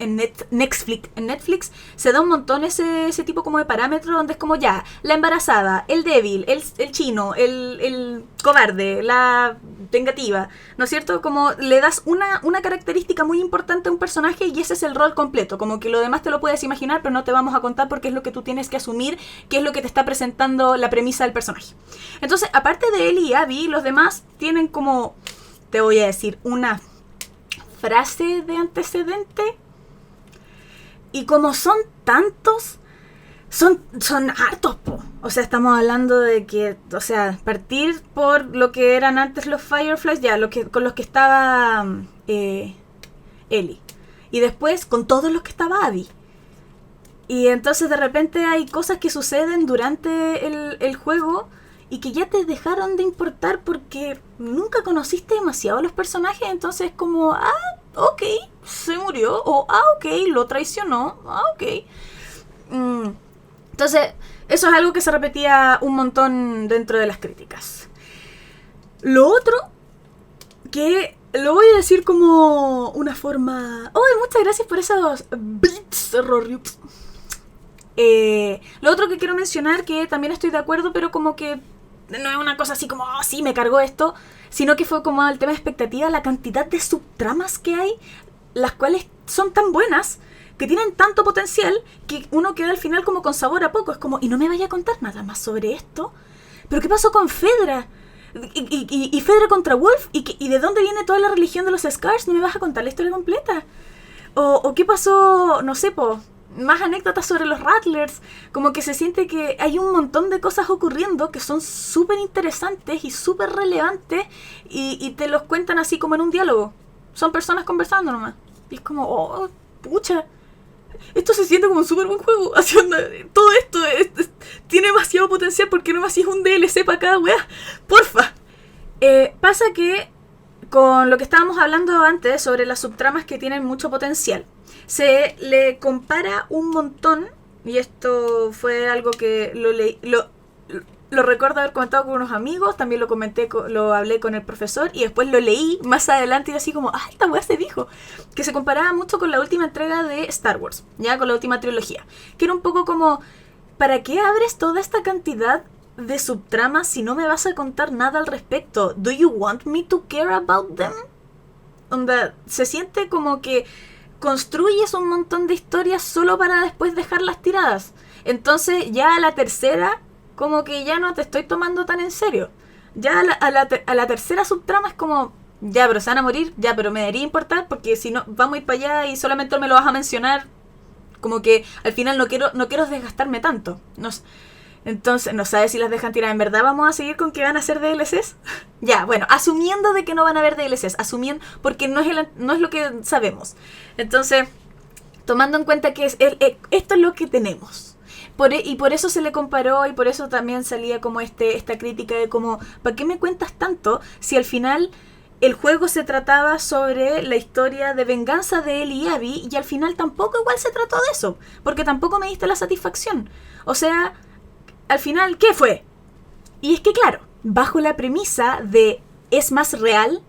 se da un montón ese tipo como de parámetro donde es como ya, la embarazada, el débil, el chino, el cobarde, la vengativa, ¿no es cierto? Como le das una característica muy importante a un personaje y ese es el rol completo, como que lo demás te lo puedes imaginar, pero no te vamos a contar porque es lo que tú tienes que asumir, que es lo que te está presentando la premisa del personaje. Entonces, aparte de Ellie y Abby, los demás tienen como... Te voy a decir una frase de antecedente. Y como son tantos, son hartos, po. O sea, estamos hablando de que, o sea, partir por lo que eran antes los Fireflies, ya, con los que estaba Ellie. Y después con todos los que estaba Abby. Y entonces de repente hay cosas que suceden durante el juego y que ya te dejaron de importar porque nunca conociste demasiado a los personajes, entonces como, ok, se murió, o ok, lo traicionó, ok. Entonces, eso es algo que se repetía un montón dentro de las críticas. Lo otro, que lo voy a decir como una forma... muchas gracias por esos bits, Rorriux. Lo otro que quiero mencionar, que también estoy de acuerdo, pero como que no es una cosa así como, sí, me cargó esto, sino que fue como el tema de expectativa, la cantidad de subtramas que hay, las cuales son tan buenas, que tienen tanto potencial, que uno queda al final como con sabor a poco. Es como, y no me vaya a contar nada más sobre esto. ¿Pero qué pasó con Fedra? Y Fedra contra Wolf, y de dónde viene toda la religión de los Scars, no me vas a contar la historia completa. O qué pasó, no sé, más anécdotas sobre los Rattlers, como que se siente que hay un montón de cosas ocurriendo que son súper interesantes y súper relevantes y te los cuentan así como en un diálogo. Son personas conversando nomás. Y es como, pucha, esto se siente como un súper buen juego. Haciendo todo esto tiene demasiado potencial, porque no me hacías un DLC para cada weá. Porfa. Pasa que con lo que estábamos hablando antes sobre las subtramas que tienen mucho potencial, se le compara un montón, y esto fue algo que lo recuerdo haber comentado con unos amigos, también lo hablé con el profesor, y después lo leí más adelante y así como, esta weá se dijo, que se comparaba mucho con la última entrega de Star Wars, ya con la última trilogía, que era un poco como, ¿para qué abres toda esta cantidad de subtramas si no me vas a contar nada al respecto? ¿Do you want me to care about them? Onda, se siente como que construyes un montón de historias solo para después dejarlas tiradas. Entonces ya a la tercera, como que ya no te estoy tomando tan en serio. Ya a la tercera subtrama es como, ya, pero se van a morir, ya, pero me debería importar porque si no, vamos a ir para allá y solamente me lo vas a mencionar. Como que al final no quiero desgastarme tanto. Entonces, no sabes si las dejan tirar. ¿En verdad vamos a seguir con que van a ser DLCs? Ya, bueno, asumiendo de que no van a haber DLCs. Asumiendo, porque no es lo que sabemos. Entonces, tomando en cuenta que esto es lo que tenemos. Y por eso se le comparó y por eso también salía como esta crítica de como, ¿para qué me cuentas tanto si al final el juego se trataba sobre la historia de venganza de Ellie y Abby y al final tampoco igual se trató de eso? Porque tampoco me diste la satisfacción. O sea, al final, ¿qué fue? Y es que claro, bajo la premisa de es más real,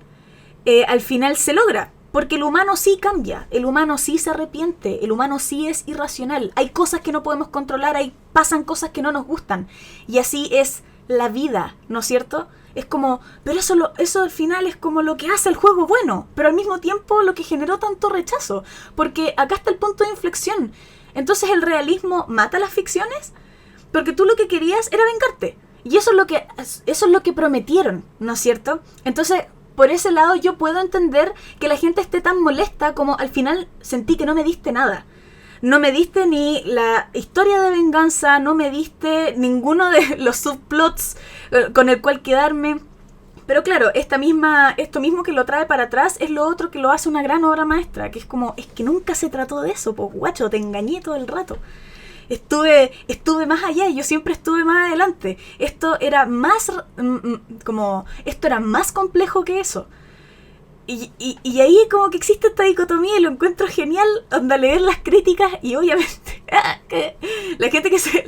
al final se logra. Porque el humano sí cambia, el humano sí se arrepiente, el humano sí es irracional. Hay cosas que no podemos controlar, pasan cosas que no nos gustan. Y así es la vida, ¿no es cierto? Es como, pero eso al final es como lo que hace el juego bueno, pero al mismo tiempo lo que generó tanto rechazo. Porque acá está el punto de inflexión. Entonces el realismo mata las ficciones, porque tú lo que querías era vengarte. Y eso es lo que prometieron, ¿no es cierto? Entonces, por ese lado yo puedo entender que la gente esté tan molesta como al final sentí que no me diste nada. No me diste ni la historia de venganza, no me diste ninguno de los subplots con el cual quedarme. Pero claro, esto mismo que lo trae para atrás es lo otro que lo hace una gran obra maestra, que es como, es que nunca se trató de eso, pues guacho, te engañé todo el rato. Estuve más allá, yo siempre estuve más adelante. Esto era más complejo que eso. Y ahí como que existe esta dicotomía y lo encuentro genial, donde leer las críticas y obviamente la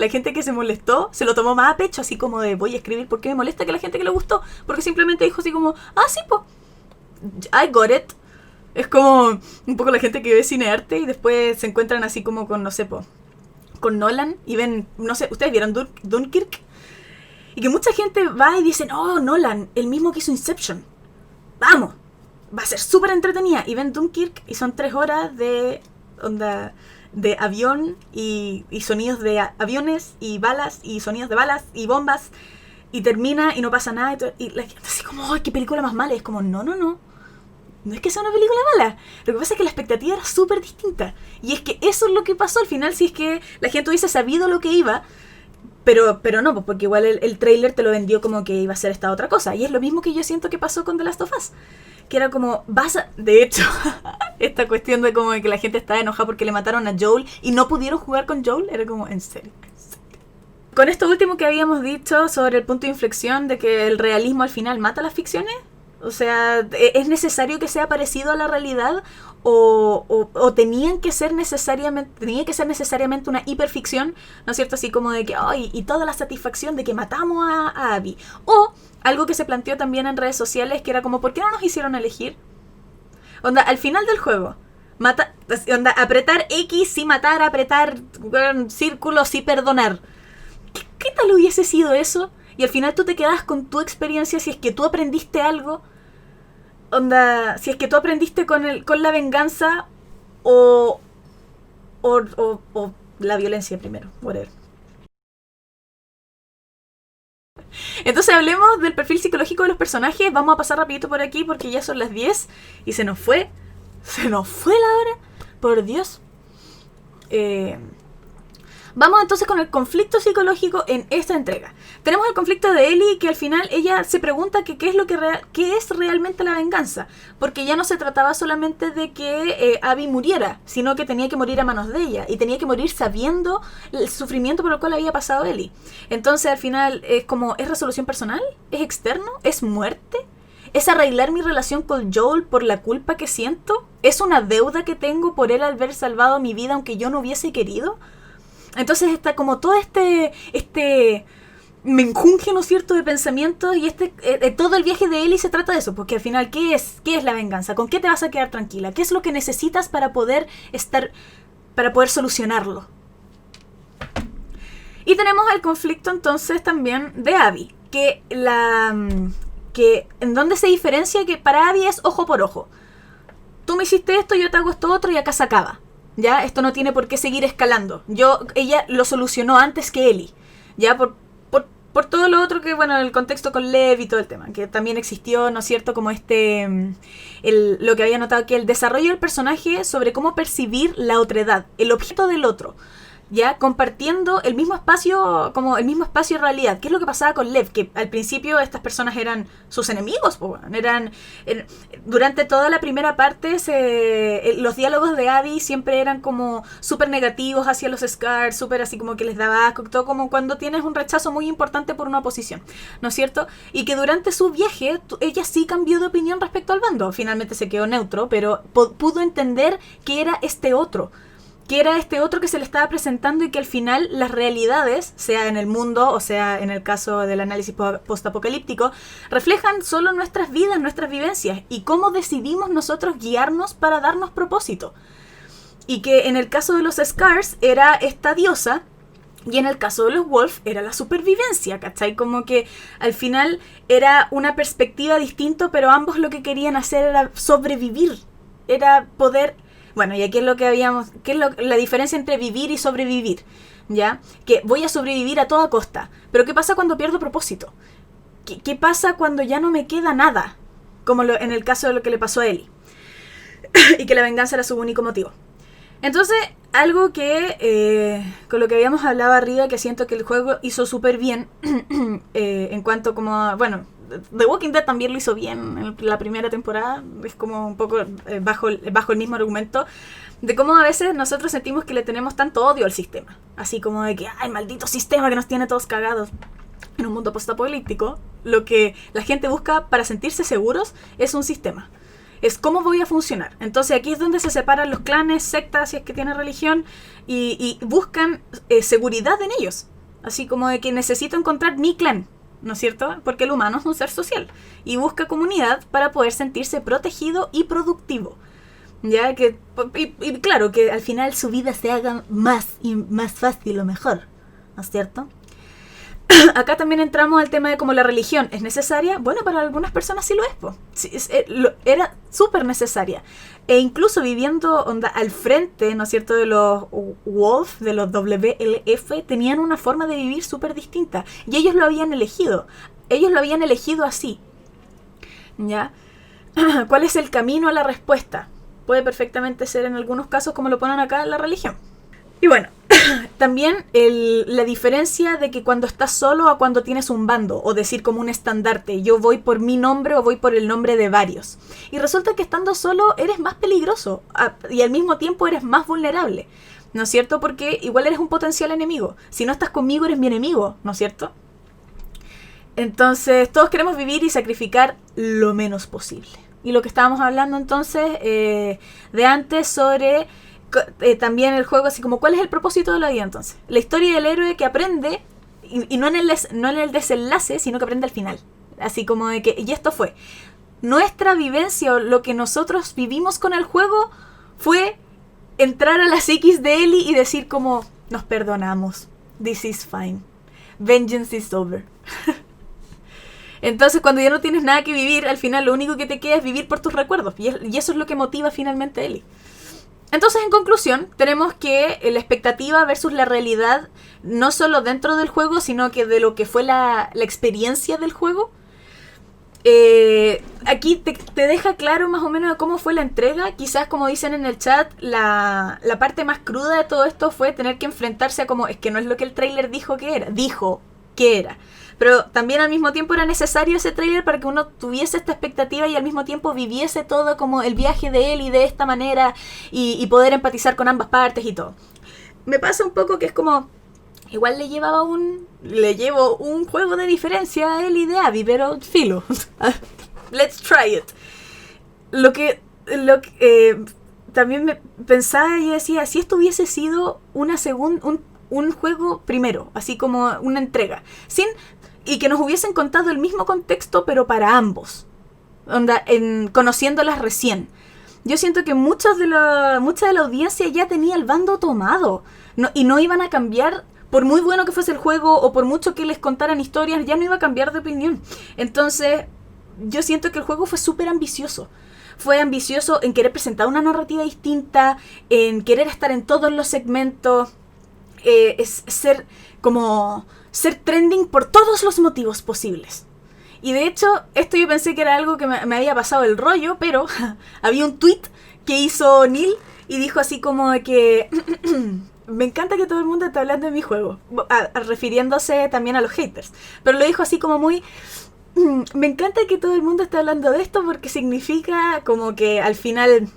gente que se molestó se lo tomó más a pecho, así como de voy a escribir porque me molesta, que la gente que le gustó, porque simplemente dijo así como, sí, pues, I got it. Es como un poco la gente que ve cine arte y después se encuentran así como con, no sé, con Nolan y ven, no sé, ¿ustedes vieron Dunkirk? Y que mucha gente va y dice, oh, Nolan, el mismo que hizo Inception. Vamos, va a ser súper entretenida. Y ven Dunkirk y son 3 horas de onda de avión y sonidos de aviones y balas y sonidos de balas y bombas y termina y no pasa nada y la gente así como, ¡ay, qué película más mala! Y es como, no es que sea una película mala. Lo que pasa es que la expectativa era súper distinta. Y es que eso es lo que pasó al final, si es que la gente hubiese sabido lo que iba. Pero no, pues porque igual el tráiler te lo vendió como que iba a ser esta otra cosa. Y es lo mismo que yo siento que pasó con The Last of Us. Que era como, de hecho, esta cuestión de como que la gente estaba enojada porque le mataron a Joel y no pudieron jugar con Joel, era como, en serio. Con esto último que habíamos dicho sobre el punto de inflexión de que el realismo al final mata las ficciones, o sea, ¿es necesario que sea parecido a la realidad? ¿O tenía que ser necesariamente una hiperficción? ¿No es cierto? Así como de que, ¡ay! Y toda la satisfacción de que matamos a Abby. O algo que se planteó también en redes sociales, que era como, ¿por qué no nos hicieron elegir? Onda, al final del juego, apretar X sí matar, apretar círculo sí perdonar. ¿Qué tal hubiese sido eso? Y al final tú te quedas con tu experiencia si es que tú aprendiste algo. Onda, si es que tú aprendiste con la venganza o la violencia primero, whatever. Entonces hablemos del perfil psicológico de los personajes. Vamos a pasar rapidito por aquí porque ya son las 10 y se nos fue la hora, por Dios. Vamos entonces con el conflicto psicológico en esta entrega. Tenemos el conflicto de Ellie, que al final ella se pregunta que qué es realmente la venganza. Porque ya no se trataba solamente de que Abby muriera, sino que tenía que morir a manos de ella. Y tenía que morir sabiendo el sufrimiento por el cual había pasado Ellie. Entonces al final es como, ¿es resolución personal? ¿Es externo? ¿Es muerte? ¿Es arreglar mi relación con Joel por la culpa que siento? ¿Es una deuda que tengo por él al haber salvado mi vida aunque yo no hubiese querido? Entonces está como todo este menjunje, ¿no es cierto?, de pensamientos y todo el viaje de Ellie se trata de eso, porque al final, ¿qué es la venganza? ¿Con qué te vas a quedar tranquila? ¿Qué es lo que necesitas para poder solucionarlo? Y tenemos el conflicto entonces también de Abby, que en donde se diferencia que para Abby es ojo por ojo. Tú me hiciste esto, yo te hago esto otro y acá se acaba. ¿ya? Esto no tiene por qué seguir escalando. Ella lo solucionó antes que Ellie, ¿ya? Por todo lo otro que, bueno, el contexto con Lev y todo el tema, que también existió, ¿no es cierto? Como lo que había notado, que el desarrollo del personaje sobre cómo percibir la otredad, el objeto del otro, ya compartiendo el mismo espacio, como el mismo espacio de realidad. ¿Qué es lo que pasaba con Lev? Que al principio estas personas eran sus enemigos, durante toda la primera parte los diálogos de Abby siempre eran como súper negativos hacia los Scars, súper así como que les daba asco, todo como cuando tienes un rechazo muy importante por una oposición, ¿no es cierto? Y que durante su viaje ella sí cambió de opinión respecto al bando, finalmente se quedó neutro, pero pudo entender que era este otro que se le estaba presentando y que al final las realidades, sea en el mundo o sea en el caso del análisis postapocalíptico, reflejan solo nuestras vidas, nuestras vivencias y cómo decidimos nosotros guiarnos para darnos propósito. Y que en el caso de los Scars era esta diosa y en el caso de los Wolf era la supervivencia, ¿cachai? Como que al final era una perspectiva distinta, pero ambos lo que querían hacer era sobrevivir, era poder... Bueno, y aquí es lo que la diferencia entre vivir y sobrevivir, ¿ya? Que voy a sobrevivir a toda costa, pero ¿qué pasa cuando pierdo propósito? ¿Qué pasa cuando ya no me queda nada? Como en el caso de lo que le pasó a Ellie. Y que la venganza era su único motivo. Entonces, algo que, con lo que habíamos hablado arriba, que siento que el juego hizo súper bien, en cuanto como, bueno... The Walking Dead también lo hizo bien en la primera temporada, es como un poco bajo el mismo argumento de cómo a veces nosotros sentimos que le tenemos tanto odio al sistema, así como de que ¡ay, maldito sistema que nos tiene todos cagados! En un mundo postapocalíptico, lo que la gente busca para sentirse seguros es un sistema, es cómo voy a funcionar. Entonces aquí es donde se separan los clanes, sectas, si es que tienen religión, y buscan seguridad en ellos, así como de que necesito encontrar mi clan, ¿no es cierto? Porque el humano es un ser social y busca comunidad para poder sentirse protegido y productivo. Ya que y claro, que al final su vida se haga más fácil o mejor, ¿no es cierto? Acá también entramos al tema de cómo la religión es necesaria. Bueno, para algunas personas sí lo es, po. Sí, era súper necesaria. E incluso viviendo al frente, ¿no es cierto?, de los Wolf, de los WLF, tenían una forma de vivir súper distinta. Y ellos lo habían elegido. Ellos lo habían elegido así. ¿Ya? ¿Cuál es el camino a la respuesta? Puede perfectamente ser en algunos casos, como lo ponen acá, la religión. Y bueno, también la diferencia de que cuando estás solo a cuando tienes un bando, o decir como un estandarte, yo voy por mi nombre o voy por el nombre de varios. Y resulta que estando solo eres más peligroso y al mismo tiempo eres más vulnerable, ¿no es cierto? Porque igual eres un potencial enemigo. Si no estás conmigo eres mi enemigo, ¿no es cierto? Entonces todos queremos vivir y sacrificar lo menos posible. Y lo que estábamos hablando entonces de antes sobre... también el juego, así como ¿cuál es el propósito de la vida entonces? La historia del héroe que aprende y no en el desenlace, sino que aprende al final, así como de que, y esto fue nuestra vivencia, o lo que nosotros vivimos con el juego fue entrar a la psiquis de Ellie y decir como nos perdonamos, this is fine, vengeance is over. Entonces cuando ya no tienes nada que vivir, al final lo único que te queda es vivir por tus recuerdos, y eso es lo que motiva finalmente a Ellie. Entonces, en conclusión, tenemos que la expectativa versus la realidad, no solo dentro del juego, sino que de lo que fue la experiencia del juego. Aquí te deja claro más o menos de cómo fue la entrega. Quizás, como dicen en el chat, la parte más cruda de todo esto fue tener que enfrentarse a como, es que no es lo que el tráiler dijo que era. Pero también al mismo tiempo era necesario ese tráiler para que uno tuviese esta expectativa y al mismo tiempo viviese todo como el viaje de él y de esta manera y poder empatizar con ambas partes y todo. Me pasa un poco que es como, igual le llevo un juego de diferencia a él y de Abby, pero filo. Let's try it. Lo que también me pensaba y decía, si esto hubiese sido un juego primero, así como una entrega, y que nos hubiesen contado el mismo contexto, pero para ambos, conociéndolas recién. Yo siento que mucha de la audiencia ya tenía el bando tomado, y no iban a cambiar, por muy bueno que fuese el juego, o por mucho que les contaran historias, ya no iba a cambiar de opinión. Entonces, yo siento que el juego fue súper ambicioso, fue ambicioso en querer presentar una narrativa distinta, en querer estar en todos los segmentos, es ser trending por todos los motivos posibles. Y de hecho, esto yo pensé que era algo que me había pasado el rollo, pero había un tweet que hizo Neil y dijo así como que me encanta que todo el mundo esté hablando de mi juego, refiriéndose también a los haters, pero lo dijo así como muy... me encanta que todo el mundo esté hablando de esto porque significa como que al final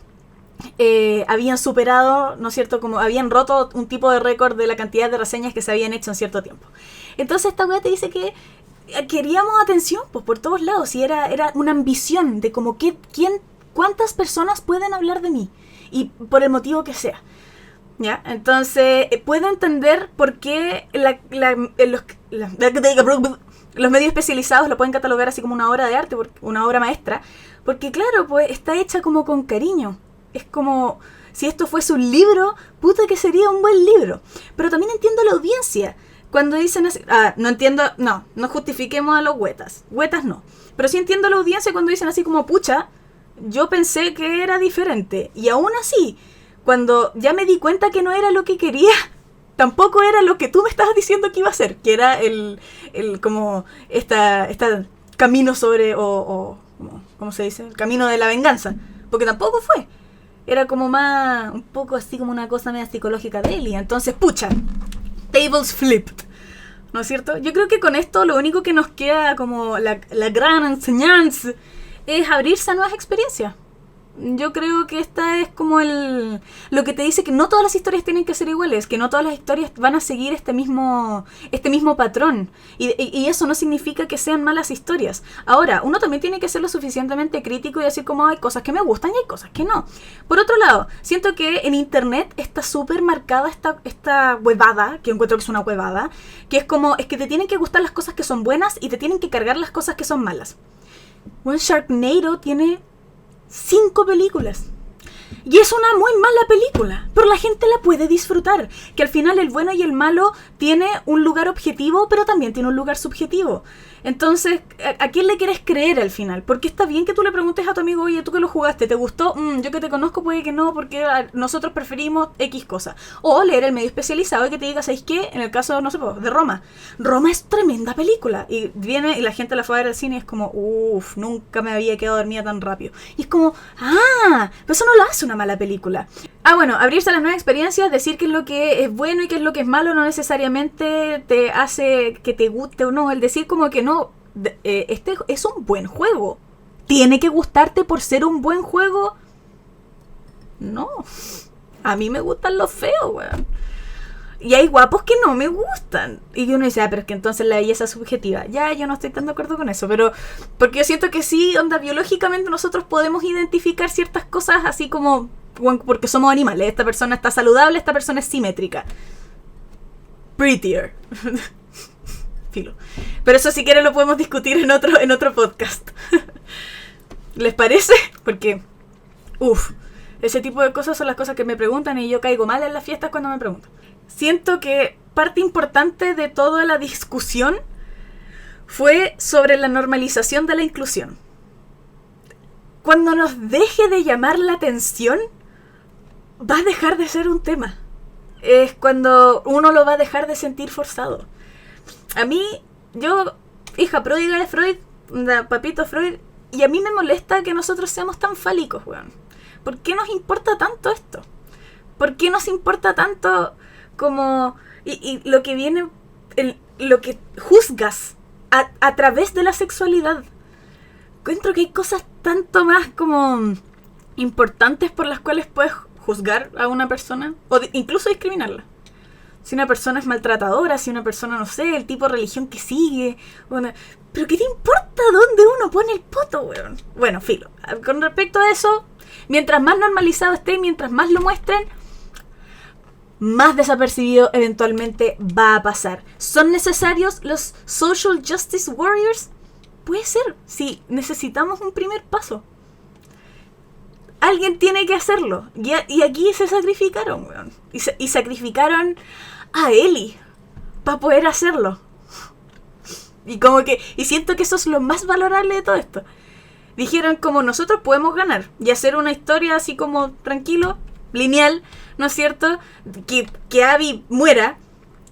habían superado, ¿no es cierto? Como habían roto un tipo de récord de la cantidad de reseñas que se habían hecho en cierto tiempo. Entonces esta wea te dice que queríamos atención pues por todos lados y era una ambición de como cuántas personas pueden hablar de mí y por el motivo que sea. ¿Ya? Entonces puedo entender por qué los medios especializados lo pueden catalogar así como una obra de arte, una obra maestra, porque claro, pues está hecha como con cariño. Es como si esto fuese un libro, puta que sería un buen libro. Pero también entiendo la audiencia cuando dicen así, no justifiquemos a los huetas no, pero sí entiendo la audiencia cuando dicen así como, pucha, yo pensé que era diferente, y aún así, cuando ya me di cuenta que no era lo que quería, tampoco era lo que tú me estabas diciendo que iba a ser, que era el como esta camino sobre, ¿cómo se dice? El camino de la venganza, porque tampoco fue. Era como más, un poco así como una cosa media psicológica de él, y entonces, pucha, tables flipped, ¿no es cierto? Yo creo que con esto lo único que nos queda como la gran enseñanza es abrirse a nuevas experiencias. Yo creo que esta es como lo que te dice que no todas las historias tienen que ser iguales, que no todas las historias van a seguir este mismo patrón. Y eso no significa que sean malas historias. Ahora, uno también tiene que ser lo suficientemente crítico y decir como hay cosas que me gustan y hay cosas que no. Por otro lado, siento que en internet está súper marcada esta huevada, que encuentro que es una huevada, que es que te tienen que gustar las cosas que son buenas y te tienen que cargar las cosas que son malas. One Sharknado tiene 5 películas. Y es una muy mala película, pero la gente la puede disfrutar. Que al final el bueno y el malo tiene un lugar objetivo, pero también tiene un lugar subjetivo. Entonces, ¿a quién le quieres creer al final? Porque está bien que tú le preguntes a tu amigo, oye, ¿tú que lo jugaste? ¿Te gustó? Yo que te conozco puede que no, porque nosotros preferimos X cosa. O leer el medio especializado y que te diga, ¿sabes qué? En el caso, no sé, de Roma. Roma es tremenda película. Y viene y la gente la fue a ver al cine y es como, nunca me había quedado dormida tan rápido. Y es como, pero eso no lo hace una mala película. Bueno, abrirse a las nuevas experiencias, decir qué es lo que es bueno y qué es lo que es malo no necesariamente te hace que te guste o no. El decir como que no, este es un buen juego. ¿Tiene que gustarte por ser un buen juego? No. A mí me gustan los feos, weón. Y hay guapos que no me gustan. Y uno dice, pero es que entonces la belleza es subjetiva. Ya, yo no estoy tan de acuerdo con eso, pero porque yo siento que sí, biológicamente nosotros podemos identificar ciertas cosas así como, porque somos animales. Esta persona está saludable, esta persona es simétrica. Prettier. Filo. Pero eso si quieren lo podemos discutir en otro podcast. ¿Les parece? Porque, ese tipo de cosas son las cosas que me preguntan y yo caigo mal en las fiestas cuando me preguntan. Siento que parte importante de toda la discusión fue sobre la normalización de la inclusión. Cuando nos deje de llamar la atención, va a dejar de ser un tema. Es cuando uno lo va a dejar de sentir forzado. A mí, yo, hija pródiga de Freud, papito Freud, y a mí me molesta que nosotros seamos tan fálicos, weón. ¿Por qué nos importa tanto esto? ¿Por qué nos importa tanto como y lo que viene, lo que juzgas a través de la sexualidad? Encuentro que hay cosas tanto más como importantes por las cuales puedes juzgar a una persona o incluso discriminarla. Si una persona es maltratadora, si una persona, no sé, el tipo de religión que sigue, pero ¿qué te importa dónde uno pone el poto, weón? Bueno, filo. Con respecto a eso, mientras más normalizado esté, mientras más lo muestren, más desapercibido eventualmente va a pasar. ¿Son necesarios los social justice warriors? Puede ser, si necesitamos un primer paso. Alguien tiene que hacerlo. Y aquí se sacrificaron, weón. Y sacrificaron a Ellie para poder hacerlo. Y siento que eso es lo más valorable de todo esto. dijeron como nosotros podemos ganar y hacer una historia así como tranquilo, lineal, ¿no es cierto? Que Abby muera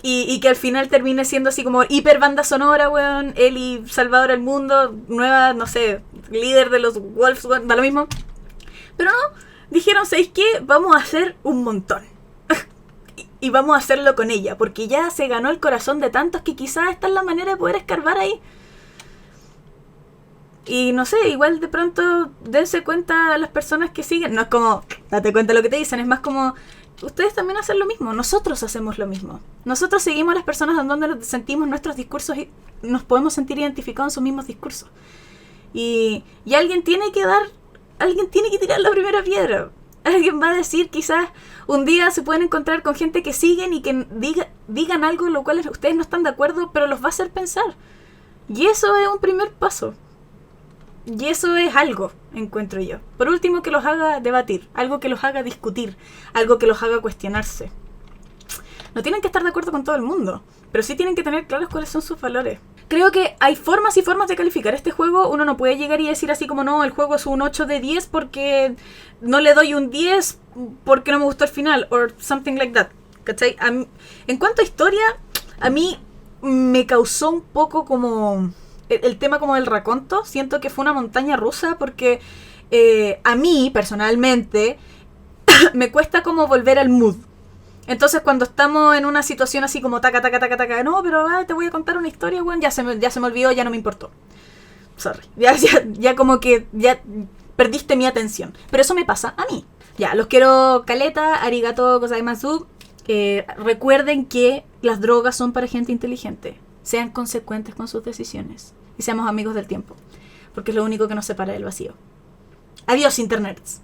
y que al final termine siendo así como hiper banda sonora, weón, Ellie salvadora del mundo, nueva, no sé, líder de los Wolves, weón, da lo mismo. Pero no, dijeron, ¿sabéis qué? Vamos a hacer un montón. Y vamos a hacerlo con ella, porque ya se ganó el corazón de tantos que quizás esta es la manera de poder escarbar ahí. Y no sé, igual de pronto dense cuenta las personas que siguen. No es como, date cuenta de lo que te dicen, es más como, ustedes también hacen lo mismo, nosotros hacemos lo mismo. Nosotros seguimos a las personas en donde sentimos nuestros discursos y nos podemos sentir identificados en sus mismos discursos. Y alguien tiene que tirar la primera piedra. Alguien va a decir, quizás un día se pueden encontrar con gente que siguen y que digan algo en lo cual ustedes no están de acuerdo, pero los va a hacer pensar. Y eso es un primer paso. Y eso es algo, encuentro yo. Por último, que los haga debatir, algo que los haga discutir, algo que los haga cuestionarse. No tienen que estar de acuerdo con todo el mundo, pero sí tienen que tener claros cuáles son sus valores. Creo que hay formas y formas de calificar este juego. Uno no puede llegar y decir así como no, el juego es un 8 de 10 porque no le doy un 10 porque no me gustó el final, or something like that, ¿cachai? En cuanto a historia, a mí me causó un poco como el tema como del raconto. Siento que fue una montaña rusa porque a mí, personalmente, me cuesta como volver al mood. Entonces cuando estamos en una situación así como taca, no, pero te voy a contar una historia, weón, ya se me olvidó, ya no me importó. Sorry. Ya como que ya perdiste mi atención. Pero eso me pasa a mí. Ya, los quiero caleta, arigato gozaimasu. Recuerden que las drogas son para gente inteligente. Sean consecuentes con sus decisiones. Y seamos amigos del tiempo. Porque es lo único que nos separa del vacío. Adiós, internets.